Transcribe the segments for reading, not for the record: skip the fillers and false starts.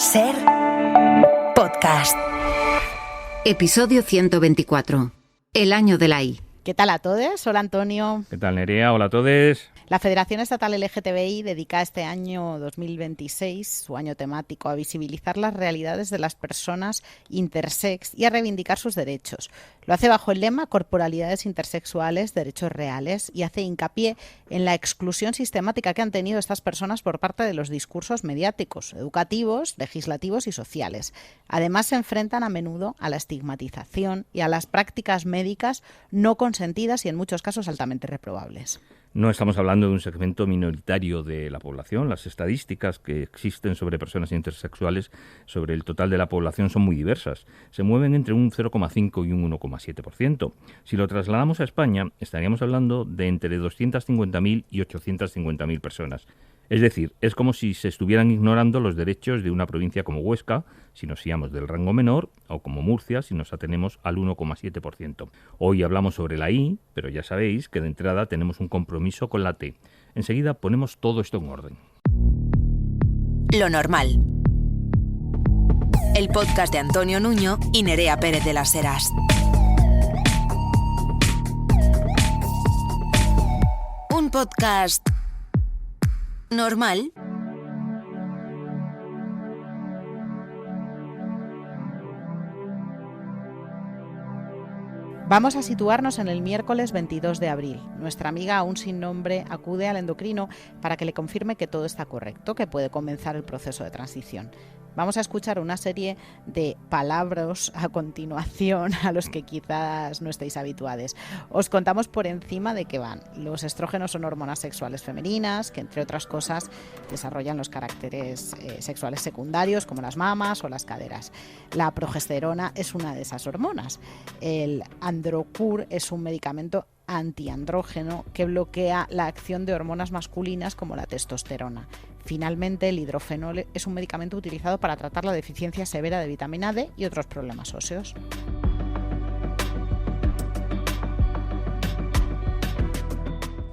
Ser podcast. Episodio 124. El año de la I. ¿Qué tal a todos? Hola Antonio. ¿Qué tal Nerea? Hola a todos. La Federación Estatal LGTBI dedica este año 2026, su año temático, a visibilizar las realidades de las personas intersex y a reivindicar sus derechos. Lo hace bajo el lema Corporalidades intersexuales, derechos reales, y hace hincapié en la exclusión sistemática que han tenido estas personas por parte de los discursos mediáticos, educativos, legislativos y sociales. Además, se enfrentan a menudo a la estigmatización y a las prácticas médicas no consentidas y en muchos casos altamente reprobables. No estamos hablando de un segmento minoritario de la población. Las estadísticas que existen sobre personas intersexuales sobre el total de la población son muy diversas. Se mueven entre un 0,5 y un 1,7%. Si lo trasladamos a España, estaríamos hablando de entre 250.000 y 850.000 personas. Es decir, es como si se estuvieran ignorando los derechos de una provincia como Huesca, si nos fiamos del rango menor, o como Murcia, si nos atenemos al 1,7%. Hoy hablamos sobre la I, pero ya sabéis que de entrada tenemos un compromiso con la T. Enseguida ponemos todo esto en orden. Lo normal. El podcast de Antonio Nuño y Nerea Pérez de las Heras. Un podcast normal. Vamos a situarnos en el miércoles 22 de abril. Nuestra amiga, aún sin nombre, acude al endocrino para que le confirme que todo está correcto, que puede comenzar el proceso de transición. Vamos a escuchar una serie de palabras a continuación a los que quizás no estéis habituados. Os contamos por encima de qué van. Los estrógenos son hormonas sexuales femeninas que, entre otras cosas, desarrollan los caracteres sexuales secundarios como las mamas o las caderas. La progesterona es una de esas hormonas. El Androcur es un medicamento antiandrógeno que bloquea la acción de hormonas masculinas como la testosterona. Finalmente, el hidrofenol es un medicamento utilizado para tratar la deficiencia severa de vitamina D y otros problemas óseos.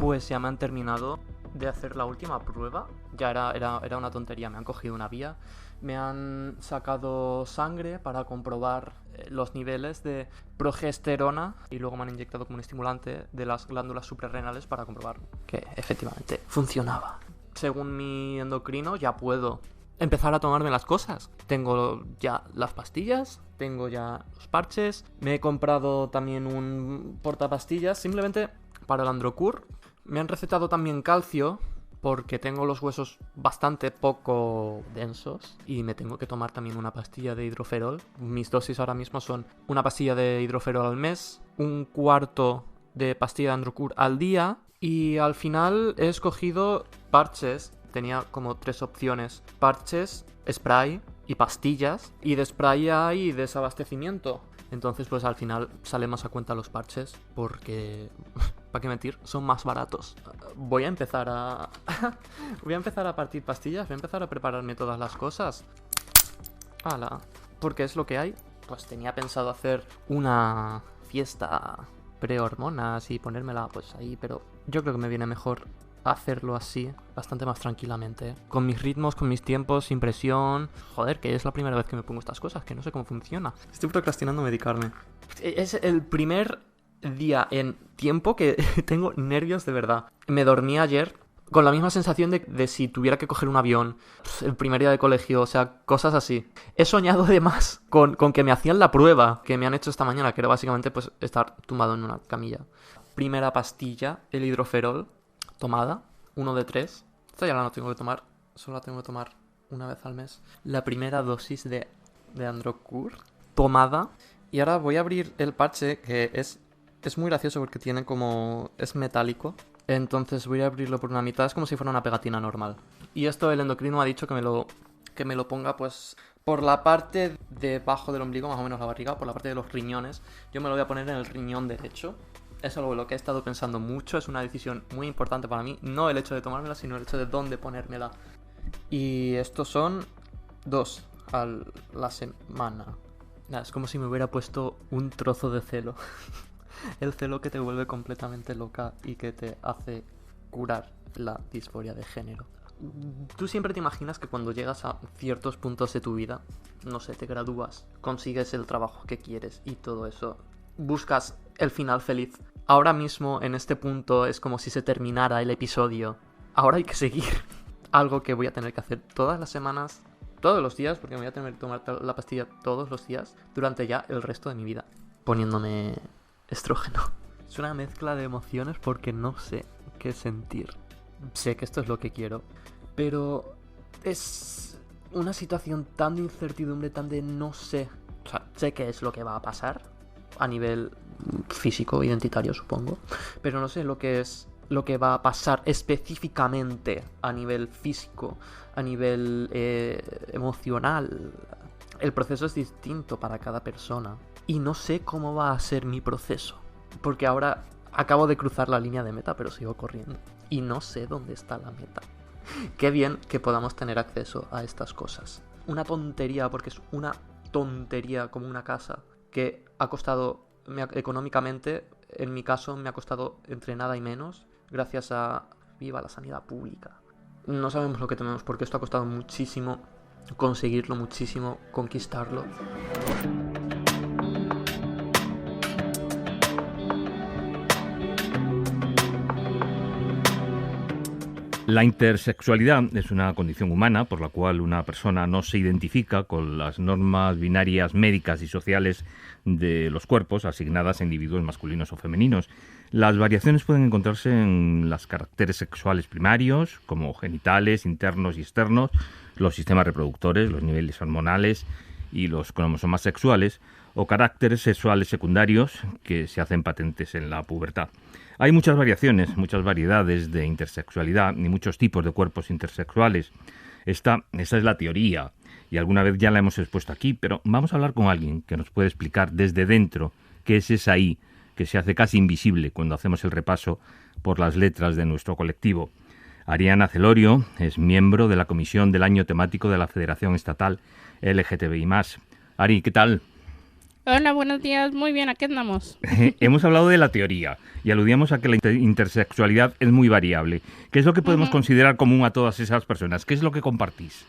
Pues ya me han terminado de hacer la última prueba. Ya era una tontería, me han cogido una vía, me han sacado sangre para comprobar los niveles de progesterona y luego me han inyectado como un estimulante de las glándulas suprarrenales para comprobar que efectivamente funcionaba. Según mi endocrino ya puedo empezar a tomarme las cosas. Tengo ya las pastillas, tengo ya los parches, me he comprado también un portapastillas simplemente para el Androcur. Me han recetado también calcio porque tengo los huesos bastante poco densos y me tengo que tomar también una pastilla de hidroferol. Mis dosis ahora mismo son una pastilla de hidroferol al mes, un cuarto de pastilla de Androcur al día y al final he escogido parches. Tenía como 3 opciones: parches, spray y pastillas. Y de spray hay desabastecimiento. Entonces pues al final sale más a cuenta los parches porque, ¿para qué mentir? Son más baratos. Voy a empezar a partir pastillas, voy a empezar a prepararme todas las cosas. ¡Hala! Porque es lo que hay. Pues tenía pensado hacer una fiesta pre-hormonas y ponérmela pues ahí, pero yo creo que me viene mejor hacerlo así, bastante más tranquilamente, con mis ritmos, con mis tiempos, sin presión. Joder, que es la primera vez que me pongo estas cosas, que no sé cómo funciona. Estoy procrastinando medicarme. Es el primer día en tiempo que tengo nervios de verdad. Me dormí ayer con la misma sensación de si tuviera que coger un avión, el primer día de colegio, o sea, cosas así. He soñado además con que me hacían la prueba que me han hecho esta mañana, que era básicamente pues estar tumbado en una camilla. Primera pastilla, el hidroferol, tomada, 1 de 3. Esta ya la no tengo que tomar, solo la tengo que tomar una vez al mes. La primera dosis de Androcur, tomada. Y ahora voy a abrir el parche, que es muy gracioso porque tiene como... es metálico. Entonces voy a abrirlo por una mitad, es como si fuera una pegatina normal. Y esto el endocrino ha dicho que me lo ponga pues por la parte debajo del ombligo, más o menos la barriga, por la parte de los riñones. Yo me lo voy a poner en el riñón derecho. Es algo en lo que he estado pensando mucho, es una decisión muy importante para mí. No el hecho de tomármela, sino el hecho de dónde ponérmela. Y estos son 2 a la semana. Nada, es como si me hubiera puesto un trozo de celo. El celo que te vuelve completamente loca y que te hace curar la disforia de género. tú siempre te imaginas que cuando llegas a ciertos puntos de tu vida, no sé, te gradúas, consigues el trabajo que quieres y todo eso, buscas el final feliz. Ahora mismo, en este punto, es como si se terminara el episodio. Ahora hay que seguir. Algo que voy a tener que hacer todas las semanas, todos los días, porque me voy a tener que tomar la pastilla todos los días durante ya el resto de mi vida, poniéndome estrógeno. Es una mezcla de emociones porque no sé qué sentir. Sé que esto es lo que quiero, pero es una situación tan de incertidumbre, tan de no sé. O sea, sé qué es lo que va a pasar a nivel físico, identitario, supongo, pero no sé lo que es lo que va a pasar específicamente a nivel físico, a nivel emocional. El proceso es distinto para cada persona y no sé cómo va a ser mi proceso, porque ahora acabo de cruzar la línea de meta, pero sigo corriendo y no sé dónde está la meta. Qué bien que podamos tener acceso a estas cosas. Una tontería, porque es una tontería como una casa que ha costado económicamente, en mi caso me ha costado entre nada y menos, gracias a viva la sanidad pública. No sabemos lo que tenemos porque esto ha costado muchísimo conseguirlo, muchísimo conquistarlo. La intersexualidad es una condición humana por la cual una persona no se identifica con las normas binarias médicas y sociales de los cuerpos asignadas a individuos masculinos o femeninos. Las variaciones pueden encontrarse en los caracteres sexuales primarios, como genitales, internos y externos, los sistemas reproductores, los niveles hormonales y los cromosomas sexuales, o caracteres sexuales secundarios que se hacen patentes en la pubertad. Hay muchas variaciones, muchas variedades de intersexualidad y muchos tipos de cuerpos intersexuales. Esta es la teoría y alguna vez ya la hemos expuesto aquí, pero vamos a hablar con alguien que nos puede explicar desde dentro qué es esa I que se hace casi invisible cuando hacemos el repaso por las letras de nuestro colectivo. Ariana Celorio es miembro de la Comisión del Año Temático de la Federación Estatal LGTBI+. Ari, ¿qué tal? Hola, buenos días. Muy bien, aquí andamos. Hemos hablado de la teoría y aludíamos a que la intersexualidad es muy variable. ¿Qué es lo que podemos considerar común a todas esas personas? ¿Qué es lo que compartís?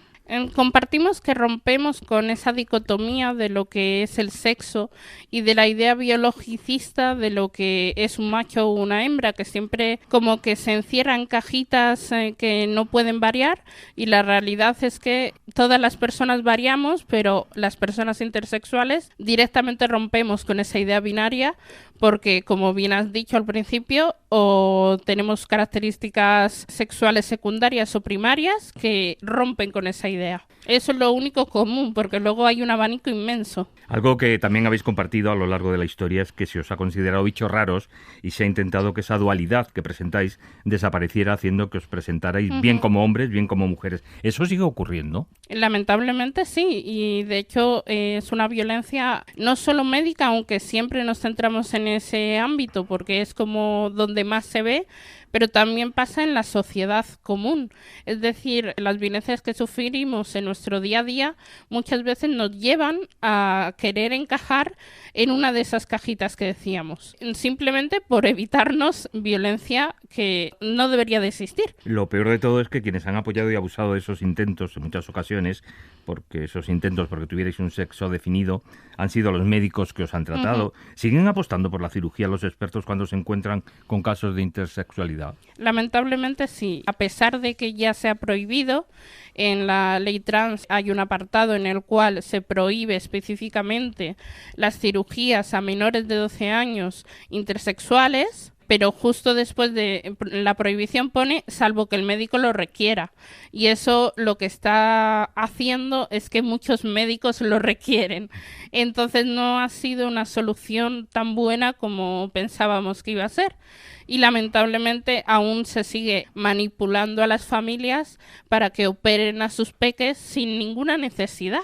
Compartimos que rompemos con esa dicotomía de lo que es el sexo y de la idea biologicista de lo que es un macho o una hembra, que siempre como que se encierran cajitas que no pueden variar, y la realidad es que todas las personas variamos, pero las personas intersexuales directamente rompemos con esa idea binaria porque, como bien has dicho al principio, o tenemos características sexuales secundarias o primarias que rompen con esa idea. Eso es lo único común, porque luego hay un abanico inmenso. Algo que también habéis compartido a lo largo de la historia es que se os ha considerado bichos raros y se ha intentado que esa dualidad que presentáis desapareciera, haciendo que os presentarais bien como hombres, bien como mujeres. ¿Eso sigue ocurriendo? Lamentablemente sí, y de hecho es una violencia no solo médica, aunque siempre nos centramos en ese ámbito porque es como donde más se ve, pero también pasa en la sociedad común. Es decir, las violencias que sufrimos en nuestro día a día muchas veces nos llevan a querer encajar en una de esas cajitas que decíamos, simplemente por evitarnos violencia que no debería de existir. Lo peor de todo es que quienes han apoyado y abusado de esos intentos en muchas ocasiones, porque tuvierais un sexo definido, han sido los médicos que os han tratado. ¿Siguen apostando por la cirugía los expertos cuando se encuentran con casos de intersexualidad? Lamentablemente sí, a pesar de que ya se ha prohibido, en la ley trans hay un apartado en el cual se prohíbe específicamente las cirugías a menores de 12 años intersexuales, pero justo después de la prohibición pone salvo que el médico lo requiera, y eso lo que está haciendo es que muchos médicos lo requieren. Entonces no ha sido una solución tan buena como pensábamos que iba a ser, y lamentablemente aún se sigue manipulando a las familias para que operen a sus peques sin ninguna necesidad,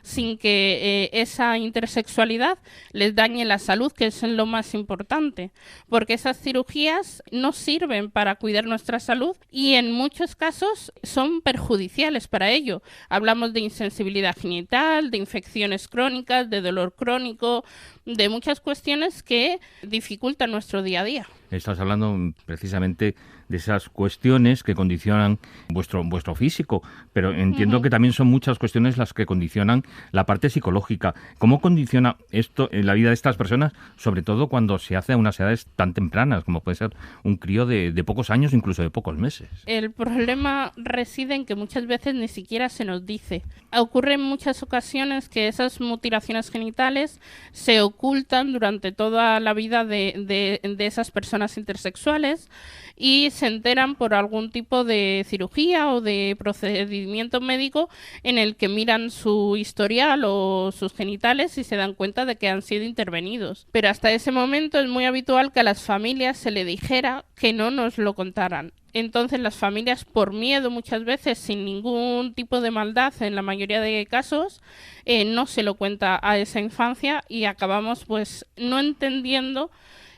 sin que esa intersexualidad les dañe la salud, que es lo más importante, porque esas cirugías no sirven para cuidar nuestra salud y en muchos casos son perjudiciales para ello. Hablamos de insensibilidad genital, de infecciones crónicas, de dolor crónico, de muchas cuestiones que dificultan nuestro día a día. Estás hablando precisamente de esas cuestiones que condicionan vuestro físico, pero entiendo que también son muchas cuestiones las que condicionan la parte psicológica. ¿Cómo condiciona esto en la vida de estas personas, sobre todo cuando se hace a unas edades tan tempranas, como puede ser un crío de pocos años, incluso de pocos meses? El problema reside en que muchas veces ni siquiera se nos dice. Ocurre en muchas ocasiones que esas mutilaciones genitales se ocultan durante toda la vida de esas personas intersexuales y se enteran por algún tipo de cirugía o de procedimiento médico en el que miran su historial o sus genitales y se dan cuenta de que han sido intervenidos. Pero hasta ese momento es muy habitual que a las familias se le dijera que no nos lo contaran. Entonces las familias, por miedo muchas veces, sin ningún tipo de maldad en la mayoría de casos, no se lo cuenta a esa infancia y acabamos pues no entendiendo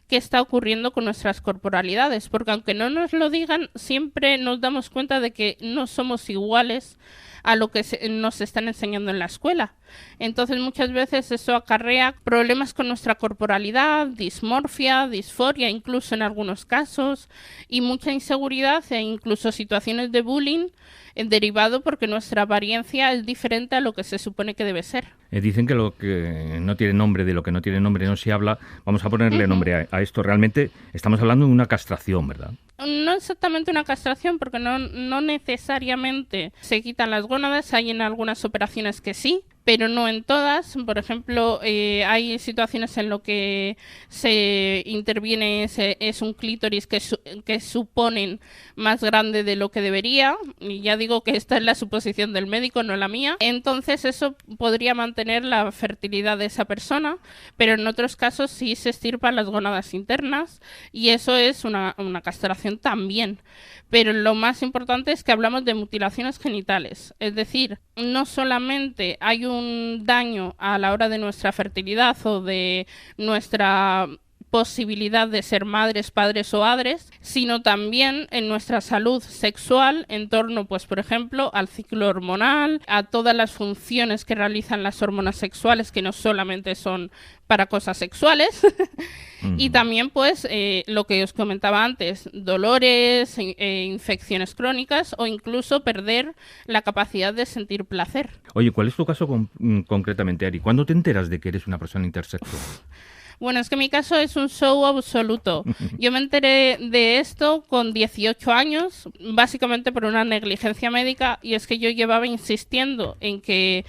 qué está ocurriendo con nuestras corporalidades, porque aunque no nos lo digan, siempre nos damos cuenta de que no somos iguales a lo que nos están enseñando en la escuela. Entonces muchas veces eso acarrea problemas con nuestra corporalidad, dismorfia, disforia, incluso en algunos casos, y mucha inseguridad e incluso situaciones de bullying derivado porque nuestra apariencia es diferente a lo que se supone que debe ser. Dicen que lo que no tiene nombre, de lo que no tiene nombre no se habla. Vamos a ponerle nombre a esto. Realmente estamos hablando de una castración, ¿verdad? No exactamente una castración, porque no necesariamente se quitan las gónadas. Hay en algunas operaciones que sí, pero no en todas. Por ejemplo, hay situaciones en lo que se interviene es un clítoris que suponen más grande de lo que debería, y ya digo que esta es la suposición del médico, no la mía. Entonces eso podría mantener la fertilidad de esa persona, pero en otros casos sí se extirpan las gónadas internas y eso es una castración también. Pero lo más importante es que hablamos de mutilaciones genitales, es decir, no solamente hay un daño a la hora de nuestra fertilidad o de nuestra posibilidad de ser madres, padres o adres, sino también en nuestra salud sexual en torno, pues por ejemplo, al ciclo hormonal, a todas las funciones que realizan las hormonas sexuales, que no solamente son para cosas sexuales, y también pues lo que os comentaba antes, dolores, infecciones crónicas o incluso perder la capacidad de sentir placer. Oye, ¿cuál es tu caso concretamente, Ari? ¿Cuándo te enteras de que eres una persona intersexual? Bueno, es que mi caso es un show absoluto. Yo me enteré de esto con 18 años, básicamente por una negligencia médica, y es que yo llevaba insistiendo en que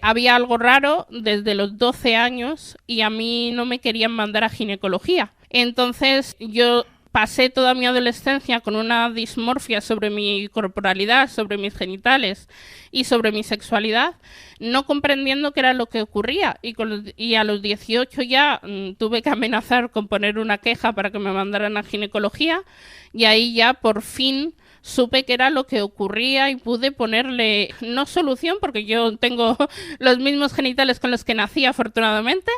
había algo raro desde los 12 años y a mí no me querían mandar a ginecología. Entonces yo pasé toda mi adolescencia con una dismorfia sobre mi corporalidad, sobre mis genitales y sobre mi sexualidad, no comprendiendo qué era lo que ocurría. Y a los 18 ya tuve que amenazar con poner una queja para que me mandaran a ginecología, y ahí ya por fin supe qué era lo que ocurría y pude ponerle, no solución, porque yo tengo los mismos genitales con los que nací afortunadamente,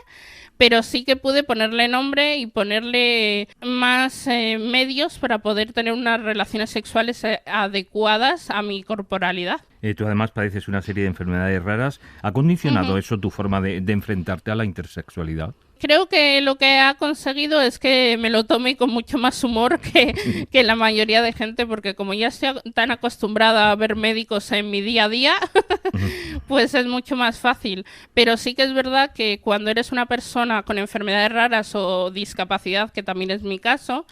pero sí que pude ponerle nombre y ponerle más medios para poder tener unas relaciones sexuales adecuadas a mi corporalidad. Tú además padeces una serie de enfermedades raras. ¿Ha condicionado eso tu forma de enfrentarte a la intersexualidad? Creo que lo que ha conseguido es que me lo tome con mucho más humor que la mayoría de gente, porque como ya estoy tan acostumbrada a ver médicos en mi día a día, pues es mucho más fácil. Pero sí que es verdad que cuando eres una persona con enfermedades raras o discapacidad, que también es mi caso,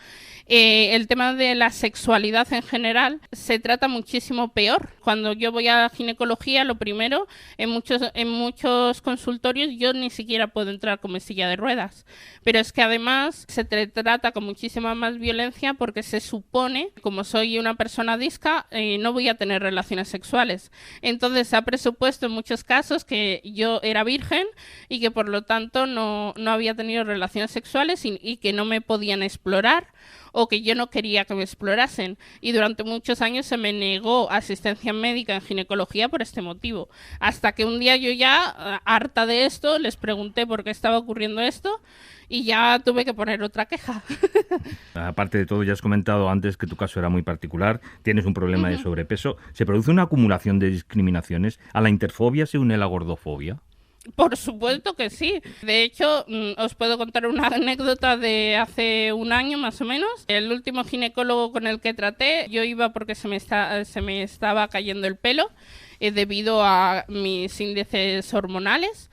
el tema de la sexualidad en general se trata muchísimo peor. Cuando yo voy a ginecología, lo primero, en muchos consultorios yo ni siquiera puedo entrar con mi silla de ruedas. Pero es que además se trata con muchísima más violencia porque se supone, como soy una persona disca, no voy a tener relaciones sexuales. Entonces se ha presupuesto en muchos casos que yo era virgen y que por lo tanto no había tenido relaciones sexuales y que no me podían explorar, o que yo no quería que me explorasen, y durante muchos años se me negó asistencia médica en ginecología por este motivo, hasta que un día yo ya, harta de esto, les pregunté por qué estaba ocurriendo esto y ya tuve que poner otra queja. Aparte de todo, ya has comentado antes que tu caso era muy particular, tienes un problema de sobrepeso. ¿Se produce una acumulación de discriminaciones? ¿A la interfobia se une la gordofobia? Por supuesto que sí. De hecho, os puedo contar una anécdota de hace un año más o menos. El último ginecólogo con el que traté, yo iba porque se me estaba cayendo el pelo debido a mis índices hormonales.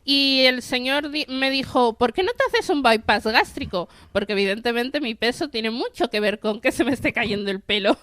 Y el señor me dijo, ¿por qué no te haces un bypass gástrico? Porque evidentemente mi peso tiene mucho que ver con que se me esté cayendo el pelo.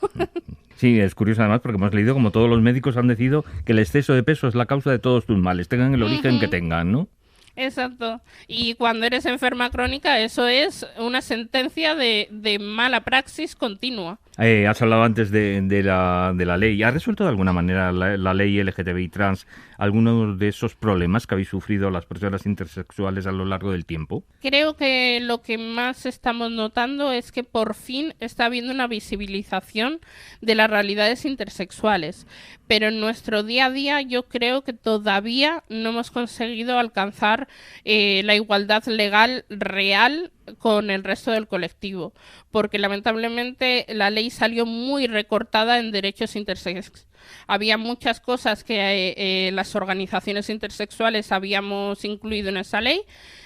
Sí, es curioso además porque hemos leído como todos los médicos han decidido que el exceso de peso es la causa de todos tus males, tengan el origen que tengan, ¿no? Exacto. Y cuando eres enferma crónica, eso es una sentencia de mala praxis continua. Has hablado antes de la ley. ¿Ha resuelto de alguna manera la ley LGTBI trans algunos de esos problemas que habéis sufrido las personas intersexuales a lo largo del tiempo? Creo que lo que más estamos notando es que por fin está habiendo una visibilización de las realidades intersexuales. Pero en nuestro día a día yo creo que todavía no hemos conseguido alcanzar la igualdad legal real con el resto del colectivo, porque lamentablemente la ley salió muy recortada en derechos intersexuales. Había muchas cosas que las organizaciones intersexuales habíamos incluido en esa ley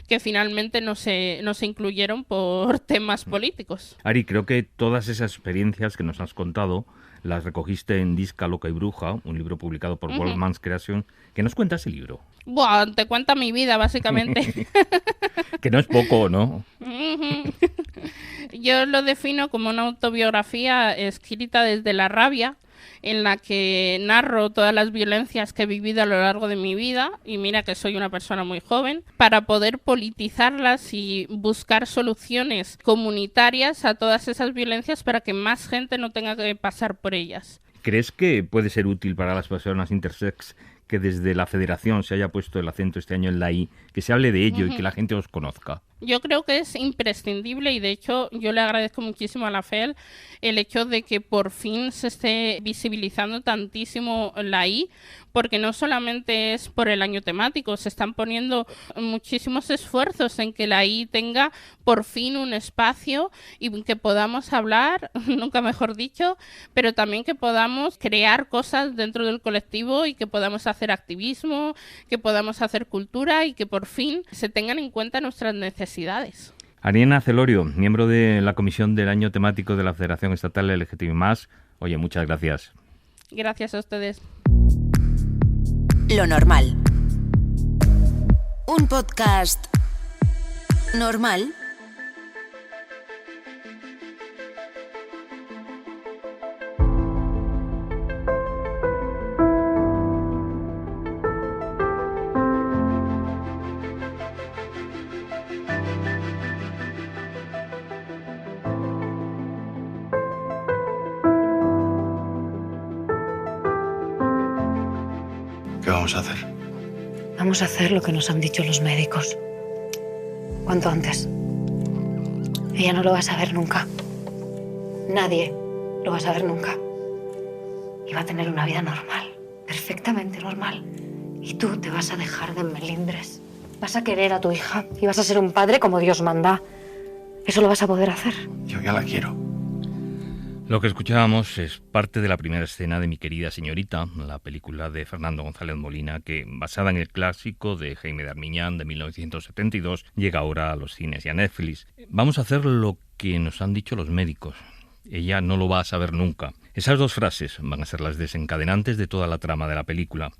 que finalmente no se incluyeron por temas políticos. Ari, creo que todas esas experiencias que nos has contado las recogiste en Disca, Loca y Bruja, un libro publicado por Wolfman's Creation. ¿Qué nos cuenta ese libro? Buah, te cuenta mi vida, básicamente. Que no es poco, ¿no? Yo lo defino como una autobiografía escrita desde la rabia, en la que narro todas las violencias que he vivido a lo largo de mi vida, y mira que soy una persona muy joven, para poder politizarlas y buscar soluciones comunitarias a todas esas violencias para que más gente no tenga que pasar por ellas. ¿Crees que puede ser útil para las personas intersex que desde la Federación se haya puesto el acento este año en la I, que se hable de ello y que la gente os conozca? Yo creo que es imprescindible y de hecho yo le agradezco muchísimo a la FEL el hecho de que por fin se esté visibilizando tantísimo la I, porque no solamente es por el año temático, se están poniendo muchísimos esfuerzos en que la I tenga por fin un espacio y que podamos hablar, nunca mejor dicho, pero también que podamos crear cosas dentro del colectivo y que podamos hacer activismo, que podamos hacer cultura y que por fin se tengan en cuenta nuestras necesidades. Ariana Celorio, miembro de la Comisión del Año Temático de la Federación Estatal LGTBI+. Oye, muchas gracias. Gracias a ustedes. Lo normal. Un podcast normal. ¿Qué vamos a hacer? Vamos a hacer lo que nos han dicho los médicos. Cuanto antes. Ella no lo va a saber nunca. Nadie lo va a saber nunca. Y va a tener una vida normal. Perfectamente normal. Y tú te vas a dejar de melindres. Vas a querer a tu hija y vas a ser un padre como Dios manda. Eso lo vas a poder hacer. Yo ya la quiero. Lo que escuchábamos es parte de la primera escena de Mi querida señorita, la película de Fernando González Molina, que, basada en el clásico de Jaime de Armiñán de 1972, llega ahora a los cines y a Netflix. Vamos a hacer lo que nos han dicho los médicos. Ella no lo va a saber nunca. Esas dos frases van a ser las desencadenantes de toda la trama de la película.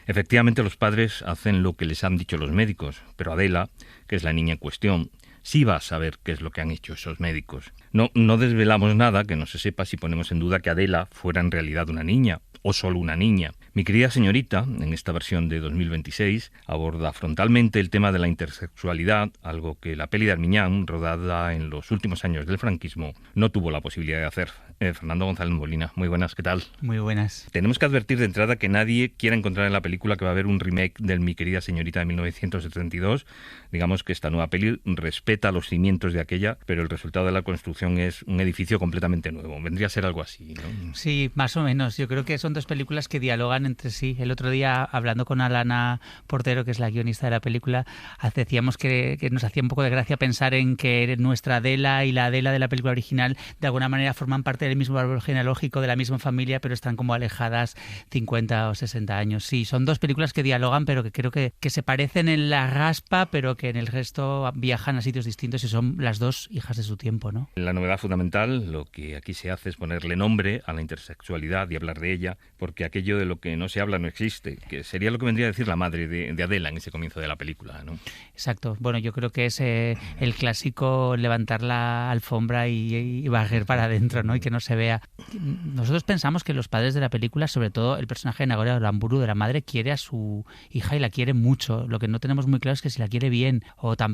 Efectivamente, los padres hacen lo que les han dicho los médicos, pero Adela, que es la niña en cuestión, sí va a saber qué es lo que han hecho esos médicos. No desvelamos nada que no se sepa si ponemos en duda que Adela fuera en realidad una niña, o solo una niña. Mi querida señorita, en esta versión de 2026, aborda frontalmente el tema de la intersexualidad, algo que la peli de Armiñán, rodada en los últimos años del franquismo, no tuvo la posibilidad de hacer. Fernando González Molina, muy buenas, ¿qué tal? Muy buenas. Tenemos que advertir de entrada que nadie quiera encontrar en la película que va a haber un remake del Mi querida señorita de 1972. Digamos que esta nueva peli respeta los cimientos de aquella, pero el resultado de la construcción es un edificio completamente nuevo. Vendría a ser algo así, ¿no? Sí, más o menos. Yo creo que son dos películas que dialogan dialogan entre sí. El otro día, hablando con Alana Portero, que es la guionista de la película, decíamos que nos hacía un poco de gracia pensar en que nuestra Adela y la Adela de la película original de alguna manera forman parte del mismo árbol genealógico, de la misma familia, pero están como alejadas 50 o 60 años. Sí, son dos películas que dialogan, pero que creo que se parecen en la raspa, pero que en el resto viajan a sitios distintos y son las dos hijas de su tiempo, ¿no? La novedad fundamental, lo que aquí se hace es ponerle nombre a la intersexualidad y hablar de ella, porque aquello de lo que no se habla no existe, que sería lo que vendría a decir la madre de Adela en ese comienzo de la película, ¿no? Exacto. Bueno, yo creo que es el clásico levantar la alfombra y barrer para adentro, ¿no? Y que no se vea. Nosotros pensamos que los padres de la película, sobre todo el personaje de Nagore Aramburu, de la madre, quiere a su hija y la quiere mucho. Lo que no tenemos muy claro es que si la quiere bien,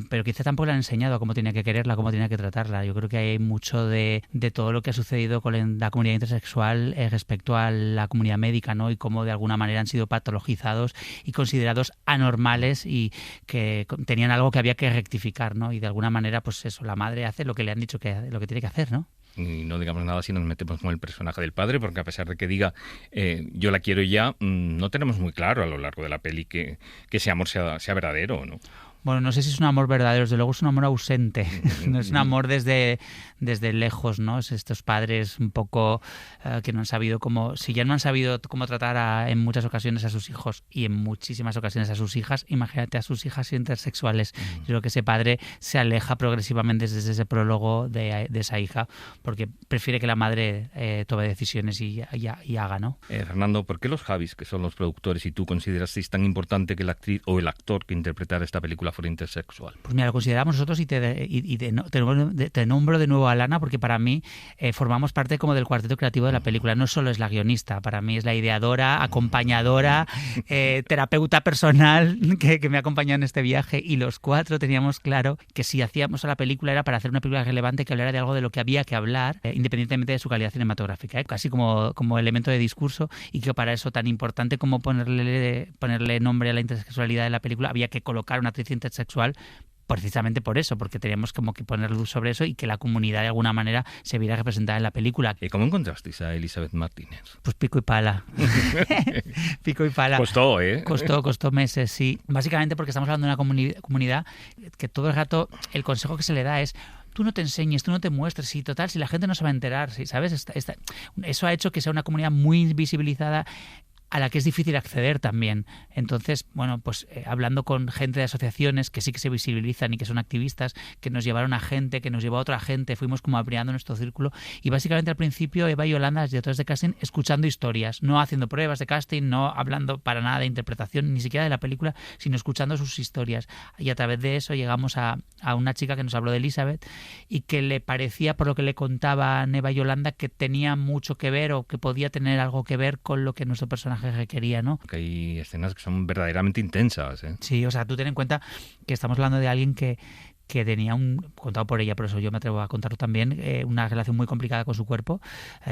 pero quizá tampoco le han enseñado a cómo tiene que quererla, cómo tiene que tratarla. Yo creo que hay mucho de todo lo que ha sucedido con la comunidad intersexual respecto a la comunidad médica, ¿no? Y cómo de alguna manera han sido patologizados y considerados anormales y que tenían algo que había que rectificar, ¿no? Y de alguna manera, pues eso, la madre hace lo que le han dicho lo que tiene que hacer, ¿no? Y no digamos nada si nos metemos con el personaje del padre, porque a pesar de que diga yo la quiero ya, no tenemos muy claro a lo largo de la peli que ese amor sea verdadero, ¿no? Bueno, no sé si es un amor verdadero, desde luego es un amor ausente, no es un amor desde lejos, ¿no? Es estos padres un poco que no han sabido si ya no han sabido cómo tratar en muchas ocasiones a sus hijos y en muchísimas ocasiones a sus hijas, imagínate a sus hijas intersexuales. Yo creo que ese padre se aleja progresivamente desde ese prólogo de esa hija, porque prefiere que la madre tome decisiones y haga, ¿no? Fernando, ¿por qué los Javis, que son los productores, y tú considerasteis tan importante que la actriz o el actor que interpretara esta película fuera intersexual? Pues mira, lo consideramos nosotros y te nombro de nuevo a Lana, porque para mí formamos parte como del cuarteto creativo de la película. No solo es la guionista, para mí es la ideadora, acompañadora, terapeuta personal que me ha acompañado en este viaje, y los cuatro teníamos claro que si hacíamos a la película era para hacer una película relevante que hablara de algo de lo que había que hablar, independientemente de su calidad cinematográfica, casi como elemento de discurso, y que para eso tan importante como ponerle nombre a la intersexualidad de la película había que colocar una actriz intersexual, precisamente por eso, porque teníamos como que poner luz sobre eso y que la comunidad de alguna manera se viera representada en la película. ¿Y cómo encontrasteis a Elizabeth Martínez? Pues pico y pala. Pico y pala. Costó, ¿eh? Costó meses, sí. Básicamente porque estamos hablando de una comunidad que todo el rato el consejo que se le da es: tú no te enseñes, tú no te muestres, y total, si la gente no se va a enterar, ¿sabes? Eso ha hecho que sea una comunidad muy visibilizada, a la que es difícil acceder también. Entonces, bueno, pues hablando con gente de asociaciones que sí que se visibilizan y que son activistas, que nos llevaron a gente, que nos llevó a otra gente, fuimos como ampliando nuestro círculo, y básicamente al principio Eva y Yolanda, las directoras de casting, escuchando historias, no haciendo pruebas de casting, no hablando para nada de interpretación, ni siquiera de la película, sino escuchando sus historias. Y a través de eso llegamos a una chica que nos habló de Elizabeth y que le parecía, por lo que le contaban Eva y Yolanda, que tenía mucho que ver o que podía tener algo que ver con lo que nuestro personaje requería, ¿no? Que hay escenas que son verdaderamente intensas, ¿eh? Sí, o sea, tú ten en cuenta que estamos hablando de alguien que tenía contado por ella, por eso yo me atrevo a contarlo también, una relación muy complicada con su cuerpo,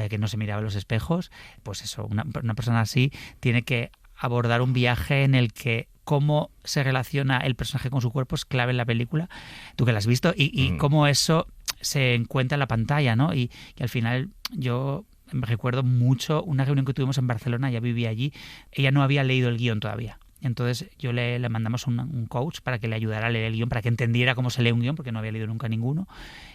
que no se miraba en los espejos. Pues eso, una persona así tiene que abordar un viaje en el que cómo se relaciona el personaje con su cuerpo es clave en la película, tú que la has visto, y cómo eso se encuentra en la pantalla, ¿no? Y al final yo me recuerdo mucho una reunión que tuvimos en Barcelona, ella vivía allí, ella no había leído el guión todavía. Entonces yo le mandamos un coach para que le ayudara a leer el guión, para que entendiera cómo se lee un guión, porque no había leído nunca ninguno.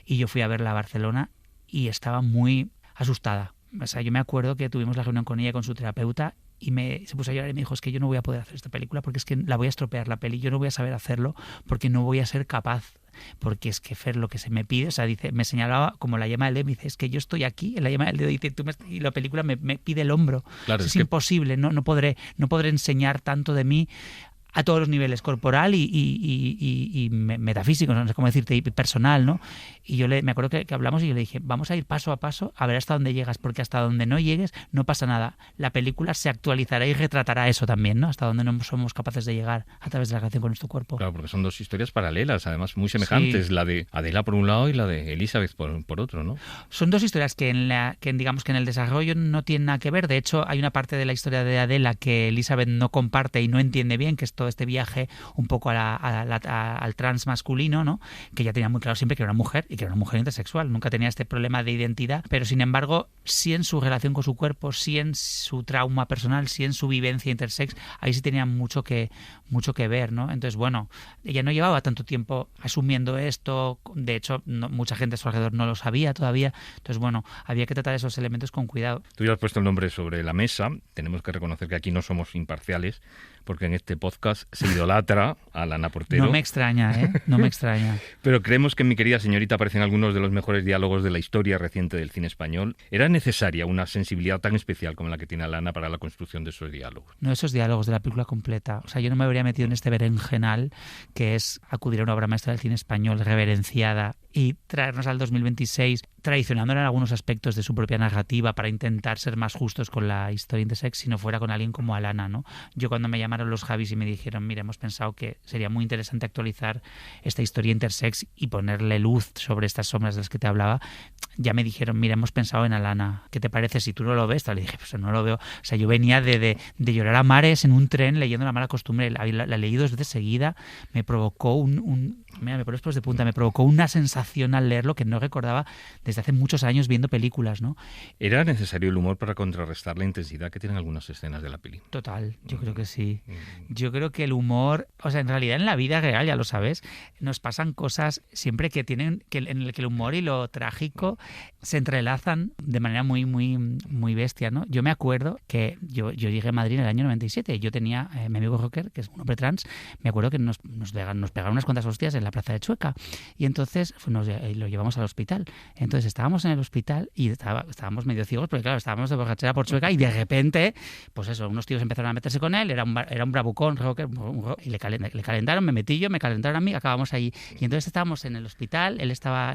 Y yo fui a verla a Barcelona y estaba muy asustada. O sea, yo me acuerdo que tuvimos la reunión con ella, con su terapeuta, y se puso a llorar y me dijo: es que yo no voy a poder hacer esta película porque es que la voy a estropear la peli, yo no voy a saber hacerlo porque no voy a ser capaz. Porque es que, Fer, lo que se me pide, o sea, dice, me señalaba como la yema del dedo, me dice: es que yo estoy aquí, en la yema del dedo, dice, y la película me pide el hombro. Claro, es imposible, no podré enseñar tanto de mí a todos los niveles, corporal y metafísico, no sé cómo decirte, y personal, ¿no? Y yo me acuerdo que hablamos y yo le dije: vamos a ir paso a paso a ver hasta dónde llegas, porque hasta donde no llegues no pasa nada. La película se actualizará y retratará eso también, ¿no? Hasta donde no somos capaces de llegar a través de la relación con nuestro cuerpo. Claro, porque son dos historias paralelas, además muy semejantes, sí. La de Adela por un lado y la de Elizabeth por otro, ¿no? Son dos historias que digamos que en el desarrollo no tienen nada que ver. De hecho, hay una parte de la historia de Adela que Elizabeth no comparte y no entiende bien, que es todo este viaje un poco al trans masculino, ¿no? Que ya tenía muy claro siempre que era una mujer y que era una mujer intersexual. Nunca tenía este problema de identidad, pero sin embargo, sí en su relación con su cuerpo, sí en su trauma personal, sí en su vivencia intersex, ahí sí tenía mucho que ver, ¿no? Entonces, bueno, ella no llevaba tanto tiempo asumiendo esto, de hecho, mucha gente a su alrededor no lo sabía todavía, entonces, bueno, había que tratar esos elementos con cuidado. Tú ya has puesto el nombre sobre la mesa, tenemos que reconocer que aquí no somos imparciales, porque en este podcast se idolatra a Lana Portero. No me extraña, ¿eh? No me extraña. Pero creemos que en Mi querida señorita aparecen algunos de los mejores diálogos de la historia reciente del cine español. ¿Era necesaria una sensibilidad tan especial como la que tiene Lana para la construcción de esos diálogos? No, esos diálogos de la película completa. O sea, yo no me habría metido en este berenjenal que es acudir a una obra maestra del cine español reverenciada y traernos al 2026 traicionándola en algunos aspectos de su propia narrativa para intentar ser más justos con la historia intersex si no fuera con alguien como Alana, ¿no? Yo cuando me llamaron los Javis y me dijeron, mira, hemos pensado que sería muy interesante actualizar esta historia intersex y ponerle luz sobre estas sombras de las que te hablaba, ya me dijeron, mira, hemos pensado en Alana, ¿qué te parece? Si tú no lo ves, le dije, pues no lo veo. O sea, yo venía de llorar a mares en un tren leyendo La mala costumbre, la leí 2 veces seguida, me provocó mira, me pones pelos de punta, me provocó una sensación al leerlo que no recordaba desde hace muchos años viendo películas, ¿no? ¿Era necesario el humor para contrarrestar la intensidad que tienen algunas escenas de la peli? Total, yo creo que sí. Yo creo que el humor, o sea, en realidad en la vida real, ya lo sabes, nos pasan cosas siempre que tienen, en el que el humor y lo trágico se entrelazan de manera muy, muy, muy bestia, ¿no? Yo me acuerdo que yo llegué a Madrid en el año 97, yo tenía mi amigo Rocker, que es un hombre trans, me acuerdo que nos pegaron unas cuantas hostias en la plaza de Chueca y entonces lo llevamos al hospital. Entonces estábamos en el hospital y estábamos medio ciegos porque claro, estábamos de borrachera por Chueca y de repente, pues eso, unos tíos empezaron a meterse con él, era un bravucón, Rocker, y le calentaron, me metí yo, me calentaron a mí, acabamos ahí. Y entonces estábamos en el hospital,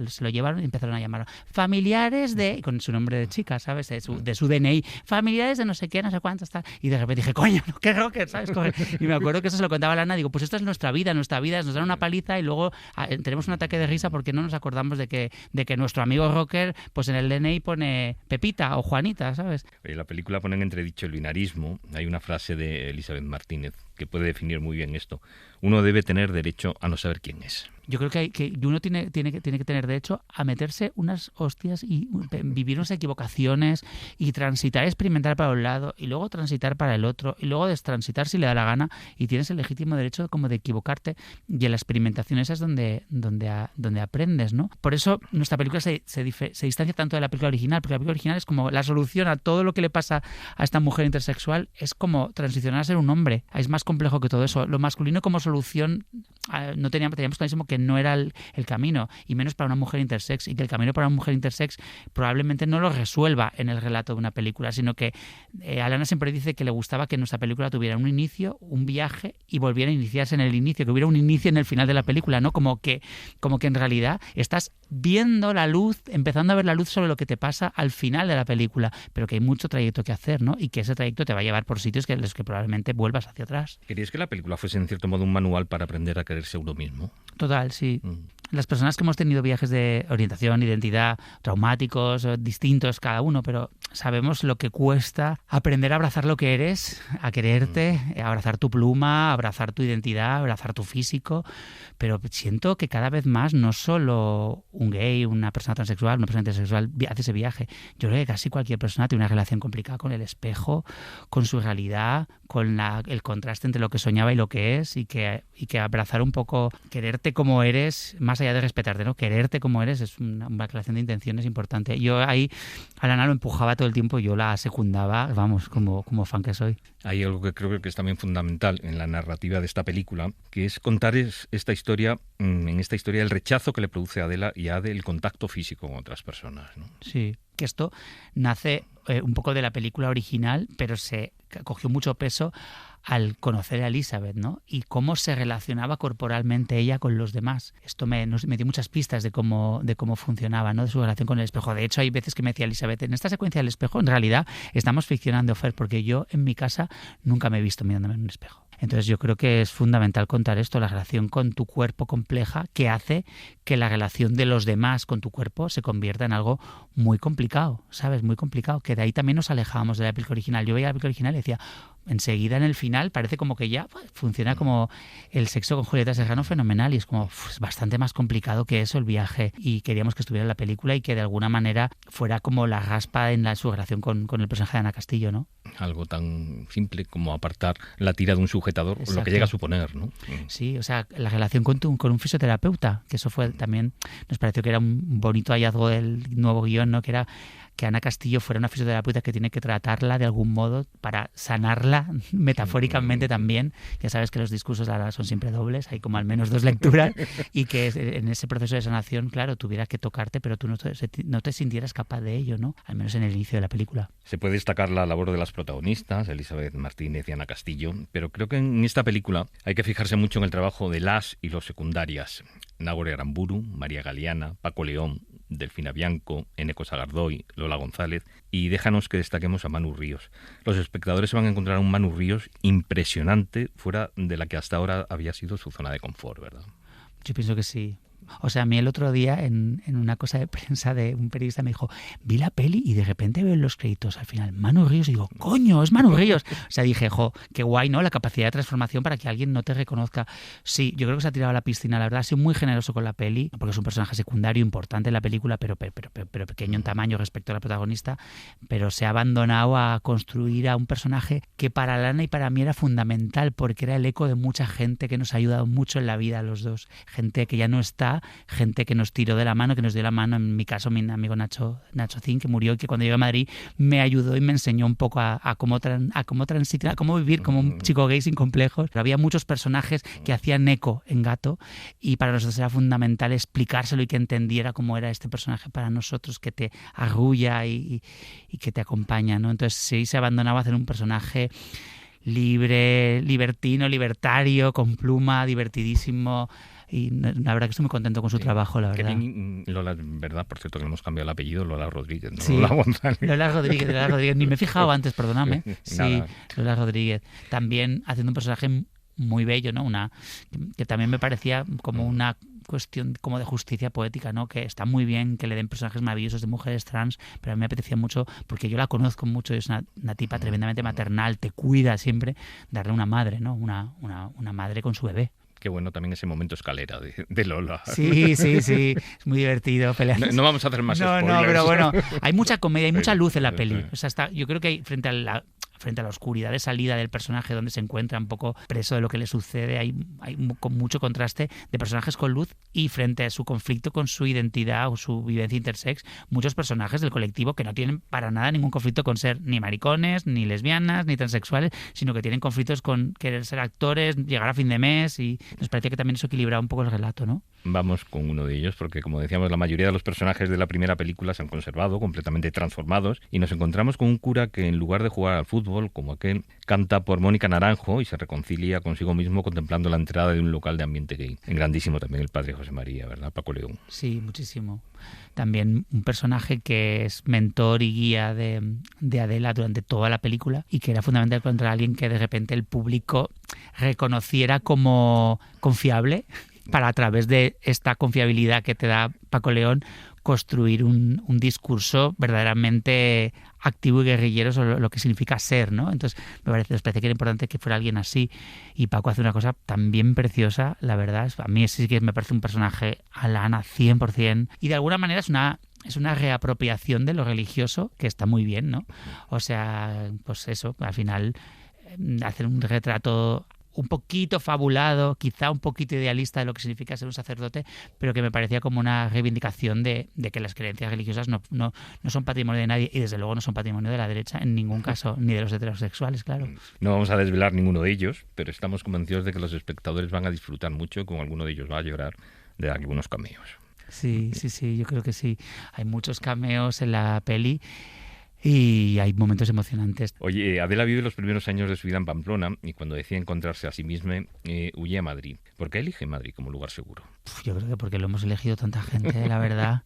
se lo llevaron y empezaron a llamar familiares con su nombre de chica, ¿sabes? De su DNI, familiares de no sé qué, no sé cuántos, tal. Y de repente dije, coño, qué Rocker, ¿sabes? Y me acuerdo que eso se lo contaba a Lana, digo, pues esto es nuestra vida es nos dan una paliza y luego tenemos un ataque de risa porque no nos acordamos de que nuestro amigo Rocker, pues en el DNI pone Pepita o Juanita, ¿sabes? En la película ponen entredicho el binarismo. Hay una frase de Elizabeth Martínez que puede definir muy bien esto. Uno debe tener derecho a no saber quién es. Yo creo que uno tiene que tener derecho a meterse unas hostias y vivir unas equivocaciones y transitar, experimentar para un lado y luego transitar para el otro y luego destransitar si le da la gana y tienes el legítimo derecho como de equivocarte y en la experimentación esa es donde aprendes, ¿no? Por eso nuestra película se distancia tanto de la película original, porque la película original es como la solución a todo lo que le pasa a esta mujer intersexual, es como transicionar a ser un hombre. Es más complejo que todo eso. Lo masculino como solución teníamos clarísimo que no era el camino, y menos para una mujer intersex, y que el camino para una mujer intersex probablemente no lo resuelva en el relato de una película, sino que Alana siempre dice que le gustaba que nuestra película tuviera un inicio, un viaje y volviera a iniciarse en el inicio, que hubiera un inicio en el final de la película, ¿no? Como que en realidad estás viendo la luz, empezando a ver la luz sobre lo que te pasa al final de la película, pero que hay mucho trayecto que hacer, ¿no? Y que ese trayecto te va a llevar por sitios en los que probablemente vuelvas hacia atrás. ¿Querías que la película fuese en cierto modo un manual para aprender a quererse uno mismo? Total, sí. Las personas que hemos tenido viajes de orientación, identidad, traumáticos, distintos cada uno, pero sabemos lo que cuesta aprender a abrazar lo que eres, a quererte, a abrazar tu pluma, a abrazar tu identidad, a abrazar tu físico, pero siento que cada vez más no solo un gay, una persona transexual, una persona intersexual hace ese viaje. Yo creo que casi cualquier persona tiene una relación complicada con el espejo, con su realidad, con el contraste entre lo que soñaba y lo que es, y que abrazar un poco, quererte como eres, más allá de respetarte, ¿no? Quererte como eres es una declaración de intenciones importante. Yo ahí a Lana lo empujaba todo el tiempo, yo la secundaba, vamos, como fan que soy. Hay algo que creo que es también fundamental en la narrativa de esta película, que es contar esta historia, el rechazo que le produce a Adela y a Ade el contacto físico con otras personas, ¿no? Sí, que esto nace un poco de la película original, pero se cogió mucho peso al conocer a Elizabeth, ¿no? Y cómo se relacionaba corporalmente ella con los demás. Esto me dio muchas pistas de cómo funcionaba, ¿no? De su relación con el espejo. De hecho, hay veces que me decía Elizabeth, en esta secuencia del espejo, en realidad estamos ficcionando, Fer, porque yo en mi casa nunca me he visto mirándome en un espejo. Entonces yo creo que es fundamental contar esto, la relación con tu cuerpo compleja, que hace que la relación de los demás con tu cuerpo se convierta en algo muy complicado, ¿sabes? Muy complicado, que de ahí también nos alejábamos de la película original. Yo veía la película original y decía, enseguida en el final parece como que ya funciona como el sexo con Julieta Serrano fenomenal, y es como es bastante más complicado que eso el viaje, y queríamos que estuviera en la película y que de alguna manera fuera como la raspa en su relación con el personaje de Ana Castillo, ¿no? Algo tan simple como apartar la tira de un sujetador, exacto, lo que llega a suponer, ¿no? Sí, o sea, la relación con un fisioterapeuta, que eso fue también, nos pareció que era un bonito hallazgo del nuevo guión, ¿no? Que era que Ana Castillo fuera una fisioterapeuta que tiene que tratarla de algún modo para sanarla metafóricamente también. Ya sabes que los discursos ahora son siempre dobles, hay como al menos 2 lecturas, y que en ese proceso de sanación, claro, tuviera que tocarte, pero tú no te sintieras capaz de ello, ¿no? Al menos en el inicio de la película. Se puede destacar la labor de las protagonistas, Elizabeth Martínez y Ana Castillo, pero creo que en esta película hay que fijarse mucho en el trabajo de las y los secundarias. Nagore Aramburu, María Galeana, Paco León, Delfina Bianco, Eneco Sagardoy, Lola González, y déjanos que destaquemos a Manu Ríos. Los espectadores se van a encontrar a un Manu Ríos impresionante, fuera de la que hasta ahora había sido su zona de confort, ¿verdad? Yo pienso que sí. O sea, a mí el otro día en una cosa de prensa de un periodista me dijo, vi la peli y de repente veo en los créditos al final Manu Ríos y digo, ¡coño, es Manu Ríos! O sea, dije, qué guay, ¿no? La capacidad de transformación para que alguien no te reconozca. Sí, yo creo que se ha tirado a la piscina, la verdad, ha sido muy generoso con la peli, porque es un personaje secundario importante en la película, pero pequeño en tamaño respecto a la protagonista, pero se ha abandonado a construir a un personaje que para Lana y para mí era fundamental, porque era el eco de mucha gente que nos ha ayudado mucho en la vida a los dos. Gente que ya no está, gente que nos tiró de la mano, que nos dio la mano, en mi caso mi amigo Nacho Zin, que murió y que cuando llegué a Madrid me ayudó y me enseñó un poco a cómo transitar, a cómo vivir como un chico gay sin complejos. Pero había muchos personajes que hacían eco en Gato, y para nosotros era fundamental explicárselo y que entendiera cómo era este personaje para nosotros, que te arrulla y que te acompaña, ¿no? Entonces sí, se abandonaba a hacer un personaje libre, libertino, libertario, con pluma, divertidísimo. Y la verdad que estoy muy contento con su trabajo, la verdad. Qué bien, Lola, verdad, por cierto que le hemos cambiado el apellido, Lola Rodríguez, ¿no? Sí, Lola González. Lola Rodríguez, ni me he fijado antes, perdóname. Sí, nada. Lola Rodríguez. También haciendo un personaje muy bello, ¿no? Que también me parecía como una cuestión como de justicia poética, ¿no? Que está muy bien que le den personajes maravillosos de mujeres trans, pero a mí me apetecía mucho, porque yo la conozco mucho, es una tipa tremendamente maternal, te cuida siempre, darle una madre, ¿no? Una madre con su bebé. Qué bueno también ese momento escalera de Lola. Sí, es muy divertido pelear. No vamos a hacer más spoilers. No, pero bueno, hay mucha comedia, hay mucha luz en la peli. O sea, yo creo que hay, frente a la oscuridad de salida del personaje, donde se encuentra un poco preso de lo que le sucede, hay con mucho contraste de personajes con luz, y frente a su conflicto con su identidad o su vivencia intersex, muchos personajes del colectivo que no tienen para nada ningún conflicto con ser ni maricones, ni lesbianas, ni transexuales, sino que tienen conflictos con querer ser actores, llegar a fin de mes, y nos parecía que también eso equilibraba un poco el relato, ¿no? Vamos con uno de ellos, porque como decíamos, la mayoría de los personajes de la primera película se han conservado, completamente transformados, y nos encontramos con un cura que, en lugar de jugar al fútbol, como aquel, canta por Mónica Naranjo y se reconcilia consigo mismo contemplando la entrada de un local de ambiente gay. En grandísimo también el padre José María, ¿verdad? Paco León. Sí, muchísimo. También un personaje que es mentor y guía de Adela durante toda la película, y que era fundamental encontrar a alguien que de repente el público reconociera como confiable, para, a través de esta confiabilidad que te da Paco León, construir un discurso verdaderamente activo y guerrillero sobre lo que significa ser, ¿no? Entonces nos parece que era importante que fuera alguien así, y Paco hace una cosa también preciosa, la verdad. A mí sí que me parece un personaje a la Ana 100%, y de alguna manera es una reapropiación de lo religioso, que está muy bien, ¿no? O sea, pues eso, al final hacer un retrato un poquito fabulado, quizá un poquito idealista de lo que significa ser un sacerdote, pero que me parecía como una reivindicación de que las creencias religiosas no son patrimonio de nadie, y desde luego no son patrimonio de la derecha en ningún caso, ni de los heterosexuales, claro. No vamos a desvelar ninguno de ellos, pero estamos convencidos de que los espectadores van a disfrutar mucho, y con alguno de ellos va a llorar de algunos cameos. Sí, yo creo que sí. Hay muchos cameos en la peli, y hay momentos emocionantes. Oye, Adela vive los primeros años de su vida en Pamplona, y cuando decide encontrarse a sí misma, huye a Madrid. ¿Por qué elige Madrid como lugar seguro? Yo creo que porque lo hemos elegido tanta gente, la verdad.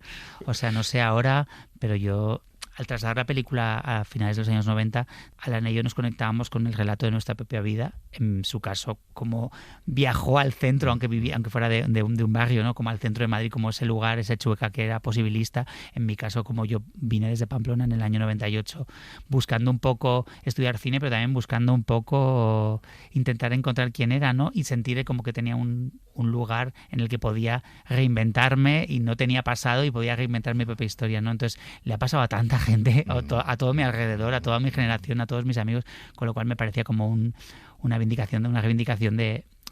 O sea, no sé ahora, pero yo al trasladar la película a finales de los años 90, Alana y yo nos conectábamos con el relato de nuestra propia vida. En su caso, como viajó al centro, aunque fuera de un barrio, ¿no? Como al centro de Madrid, como ese lugar, esa Chueca que era posibilista. En mi caso, como yo vine desde Pamplona en el año 98, buscando un poco estudiar cine, pero también buscando un poco intentar encontrar quién era, ¿no? Y sentir como que tenía un lugar en el que podía reinventarme y no tenía pasado y podía reinventar mi propia historia, ¿no? Entonces le ha pasado a tanta gente, a todo mi alrededor, a toda mi generación, a todos mis amigos, con lo cual me parecía como una reivindicación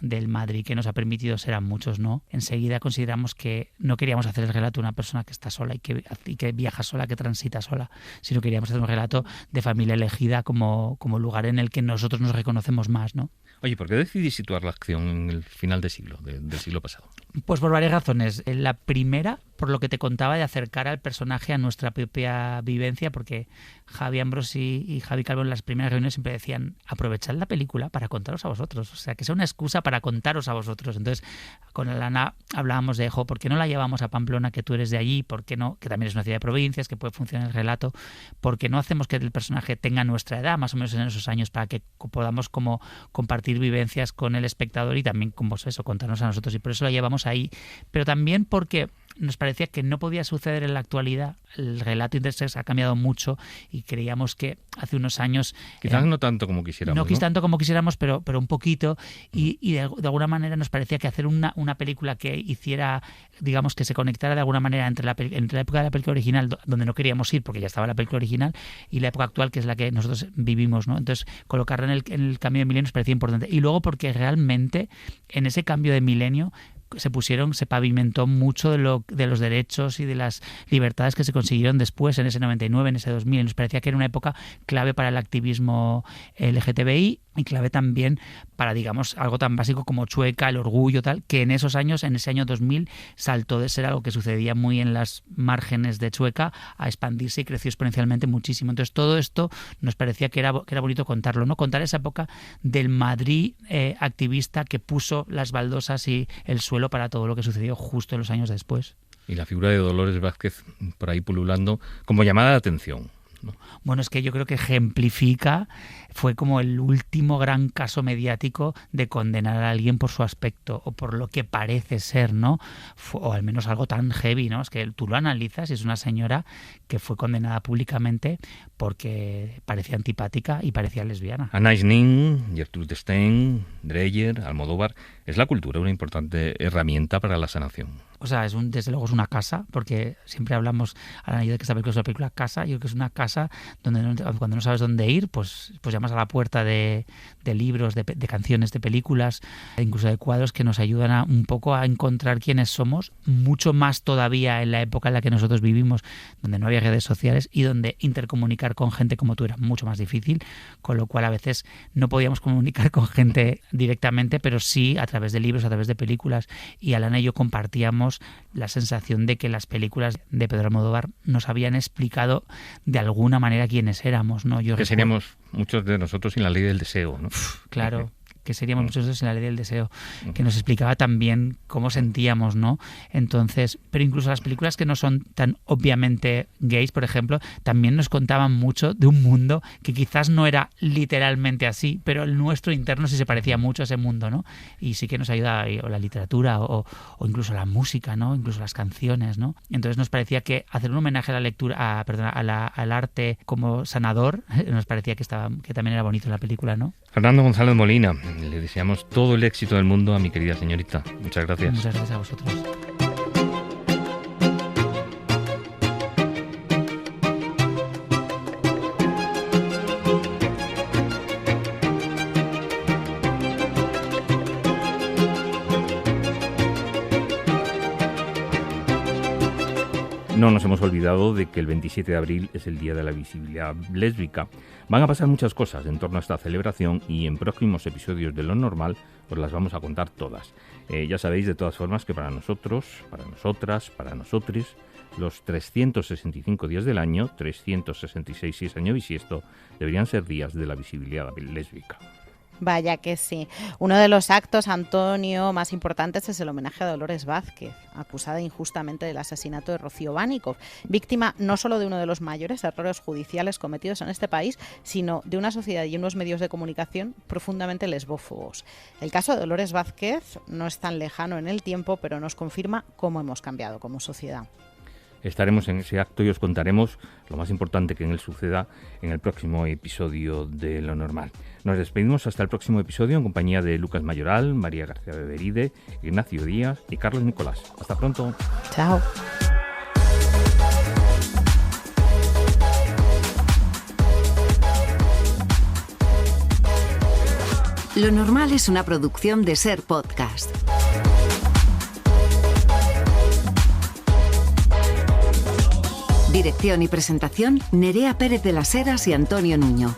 del Madrid que nos ha permitido ser a muchos, ¿no? Enseguida consideramos que no queríamos hacer el relato de una persona que está sola y que viaja sola, que transita sola, sino queríamos hacer un relato de familia elegida como lugar en el que nosotros nos reconocemos más, ¿no? Oye, ¿por qué decidís situar la acción en el final del siglo pasado? Pues por varias razones. La primera, por lo que te contaba de acercar al personaje a nuestra propia vivencia, porque Javi Ambrosi y Javi Calvo en las primeras reuniones siempre decían: aprovechad la película para contaros a vosotros, o sea, que sea una excusa para contaros a vosotros. Entonces, con Alana hablábamos de, ¿por qué no la llevamos a Pamplona, que tú eres de allí? ¿Por qué no? Que también es una ciudad de provincias, que puede funcionar el relato. ¿Por qué no hacemos que el personaje tenga nuestra edad, más o menos en esos años, para que podamos como compartir vivencias con el espectador y también, como eso, contarnos a nosotros? Y por eso la llevamos ahí. Pero también porque nos parecía que no podía suceder en la actualidad. El relato intersex ha cambiado mucho y creíamos que hace unos años... Quizás no tanto como quisiéramos. No tanto como quisiéramos, pero un poquito. Y de alguna manera nos parecía que hacer una película que hiciera, digamos, que se conectara de alguna manera entre la época de la película original, donde no queríamos ir porque ya estaba la película original, y la época actual, que es la que nosotros vivimos, ¿no? Entonces, colocarla en el cambio de milenio nos parecía importante. Y luego porque realmente en ese cambio de milenio se pavimentó mucho de los derechos y de las libertades que se consiguieron después, en ese 99, en ese 2000. Nos parecía que era una época clave para el activismo LGTBI y clave también para, digamos, algo tan básico como Chueca, el orgullo, tal, que en esos años, en ese año 2000, saltó de ser algo que sucedía muy en las márgenes de Chueca a expandirse y creció exponencialmente muchísimo. Entonces, todo esto nos parecía que era bonito contarlo, ¿no? Contar esa época del Madrid activista que puso las baldosas y el suelo para todo lo que sucedió justo en los años después. Y la figura de Dolores Vázquez por ahí pululando como llamada de atención, ¿no? Bueno, es que yo creo que ejemplifica, fue como el último gran caso mediático de condenar a alguien por su aspecto o por lo que parece ser, ¿no? O al menos algo tan heavy, ¿no? Es que tú lo analizas y es una señora que fue condenada públicamente porque parecía antipática y parecía lesbiana. Anais Nin, Gertrude Stein, Dreyer, Almodóvar. ¿Es la cultura una importante herramienta para la sanación? O sea, desde luego es una casa, porque siempre hablamos a la de que esta película es una película casa. Yo creo que es una casa donde cuando no sabes dónde ir, pues llamas a la puerta de libros, de canciones, de películas, incluso de cuadros que nos ayudan un poco a encontrar quiénes somos, mucho más todavía en la época en la que nosotros vivimos, donde no había redes sociales y donde intercomunicar con gente como tú era mucho más difícil, con lo cual a veces no podíamos comunicar con gente directamente, pero sí a través de libros, a través de películas. Y Alana y yo compartíamos la sensación de que las películas de Pedro Almodóvar nos habían explicado de alguna manera quiénes éramos, ¿no? Que seríamos muchos de nosotros sin la ley del deseo, ¿no? Claro. Que seríamos muchos de nosotros en la ley del deseo, que nos explicaba también cómo sentíamos, ¿no? Entonces, pero incluso las películas que no son tan obviamente gays, por ejemplo, también nos contaban mucho de un mundo que quizás no era literalmente así, pero el nuestro interno sí se parecía mucho a ese mundo, ¿no? Y sí que nos ayuda o la literatura o incluso la música, ¿no? Incluso las canciones, ¿no? Entonces nos parecía que hacer un homenaje a la lectura, al arte como sanador, nos parecía que también era bonito en la película, ¿no? Fernando González Molina, le deseamos todo el éxito del mundo a mi querida señorita. Muchas gracias. Muchas gracias a vosotros. No nos hemos olvidado de que el 27 de abril es el Día de la Visibilidad Lésbica. Van a pasar muchas cosas en torno a esta celebración y en próximos episodios de Lo Normal os las vamos a contar todas. Ya sabéis de todas formas que para nosotros, para nosotras, para nosotres, los 365 días del año, 366 si es año bisiesto, deberían ser días de la visibilidad lésbica. Vaya que sí. Uno de los actos, Antonio, más importantes es el homenaje a Dolores Vázquez, acusada injustamente del asesinato de Rocío Bánikov, víctima no solo de uno de los mayores errores judiciales cometidos en este país, sino de una sociedad y unos medios de comunicación profundamente lesbófobos. El caso de Dolores Vázquez no es tan lejano en el tiempo, pero nos confirma cómo hemos cambiado como sociedad. Estaremos en ese acto y os contaremos lo más importante que en él suceda en el próximo episodio de Lo Normal. Nos despedimos hasta el próximo episodio en compañía de Lucas Mayoral, María García Beberide, Ignacio Díaz y Carlos Nicolás. Hasta pronto. Chao. Lo Normal es una producción de Ser Podcast. Dirección y presentación, Nerea Pérez de las Heras y Antonio Nuño.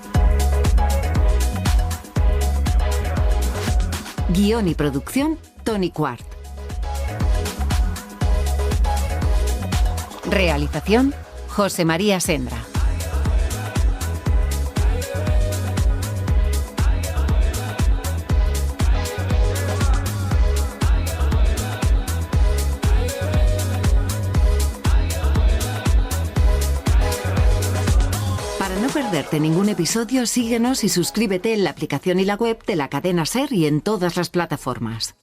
Guión y producción, Tony Quart. Realización, José María Sendra. Para no perderte ningún episodio, síguenos y suscríbete en la aplicación y la web de la cadena SER y en todas las plataformas.